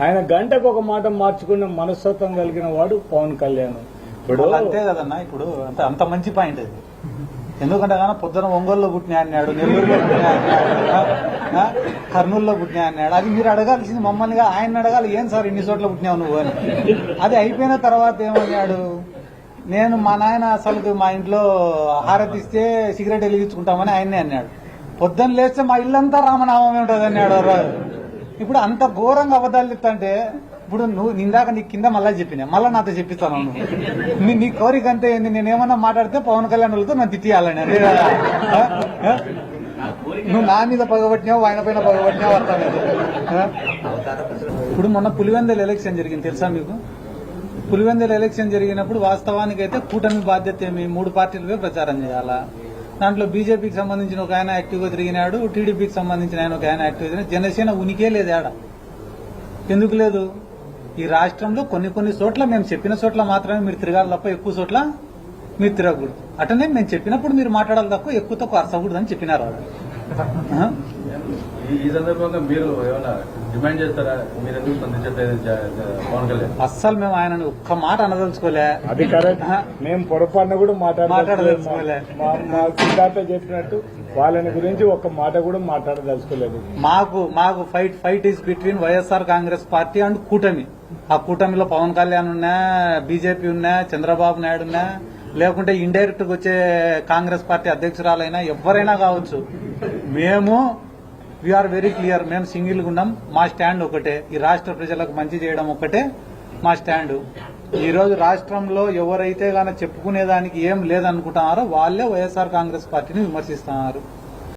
ఆయన గంటకు ఒక మాట మార్చుకున్న మనస్తత్వం కలిగిన వాడు పవన్ కళ్యాణ్. ఇప్పుడు అంతే కదన్నా. ఇప్పుడు అంత మంచి పాయింట్ అది. ఎందుకంటే కానీ పొద్దున ఒంగోలులో పుట్టినా అన్నాడు, నెల్లూరులో పుట్టినా అన్నాడు, కర్నూలులో పుట్టినా అన్నాడు. అది మీరు అడగాల్సింది మమ్మల్నిగా. ఆయన అడగాలి, ఏం సార్ ఇన్ని చోట్ల పుట్టినావు నువ్వు అని. అది అయిపోయిన తర్వాత ఏమన్నాడు, నేను మా నాయన అసలు మా ఇంట్లో హారతి ఇస్తే సిగరెట్ వెలిగించుకుంటామని ఆయన్నే అన్నాడు. పొద్దున్న లేస్తే మా ఇల్లంతా రామనామమే ఉంటుంది అన్నాడు. ఇప్పుడు అంత ఘోరంగా అబద్ధాలు చెప్తాంటే, ఇప్పుడు నువ్వు ఇందాక నీ కింద మళ్ళా చెప్పినా, మళ్ళా నాతో చెప్పిస్తాను. నువ్వు నీ కోరిక అంతే ఏంది, నేనేమన్నా మాట్లాడితే పవన్ కళ్యాణ్ వాళ్ళతో నన్ను తిట్టియాలని, అదే కదా. నువ్వు నా మీద పగబట్టినావు, ఆయన పైన పగబట్టినావు అర్థం లేదు. ఇప్పుడు మొన్న పులివెందుల ఎలక్షన్ జరిగింది తెలుసా మీకు? పులివెందుల ఎలక్షన్ జరిగినప్పుడు వాస్తవానికి అయితే కూటమి బాధ్యత ఏమి, 3 పార్టీలుగా ప్రచారం చేయాలా. దాంట్లో బీజేపీకి సంబంధించిన ఒక ఆయన యాక్టివ్గా తిరిగినాడు, టీడీపీకి సంబంధించిన ఆయన ఒక ఆయన యాక్టివ్గా తిరిగినాడు. జనసేన ఉనికే లేదు ఆడ. ఎందుకు లేదు? ఈ రాష్ట్రంలో కొన్ని చోట్ల మేము చెప్పిన చోట్ల మాత్రమే మీరు తిరగాలి తప్ప ఎక్కువ చోట్ల మీరు తిరగకూడదు. అటనే మేము చెప్పినప్పుడు మీరు మాట్లాడాలి తప్ప ఎక్కువ తక్కువ అరసకూడదు అని చెప్పినారు వాళ్ళు. ఈ సందర్భంగా మీరు ఏమైనా డిమాండ్ చేస్తారా? మీరు ఎందుకు స్పందించట్లేదు పవన్ కళ్యాణ్? అస్సలు మేము ఆయన ఒక్క మాట అనదలుచుకోలే. అది కరెక్ట్. మేము పొరపాటున కూడా మాట్లాడదలుచుకోలే. మా సిద్ధార్థ చెప్పినట్టు వాళ్ళని గురించి ఒక్క మాట కూడా మాట్లాడదలుచుకోలేదు. మాకు fight is between YSR Congress party and కూటమి. ఆ కూటమిలో పవన్ కళ్యాణ్ ఉన్నా, బీజేపీ ఉన్నా, చంద్రబాబు నాయుడు ఉన్నా, లేకుంటే ఇండైరెక్ట్ గా వచ్చే కాంగ్రెస్ పార్టీ అధ్యక్షురాలైనా ఎవరైనా కావచ్చు. మేము వీఆర్ వెరీ క్లియర్. మేము సింగిల్ గా ఉన్నాం. మా స్టాండ్ ఒకటే. ఈ రాష్ట్ర ప్రజలకు మంచి చేయడం ఒకటే మా స్టాండ్. ఈ రోజు రాష్ట్రంలో ఎవరైతే గానీ చెప్పుకునేదానికి ఏం లేదనుకుంటున్నారో వాళ్ళే వైఎస్ఆర్ కాంగ్రెస్ పార్టీని విమర్శిస్తున్నారు.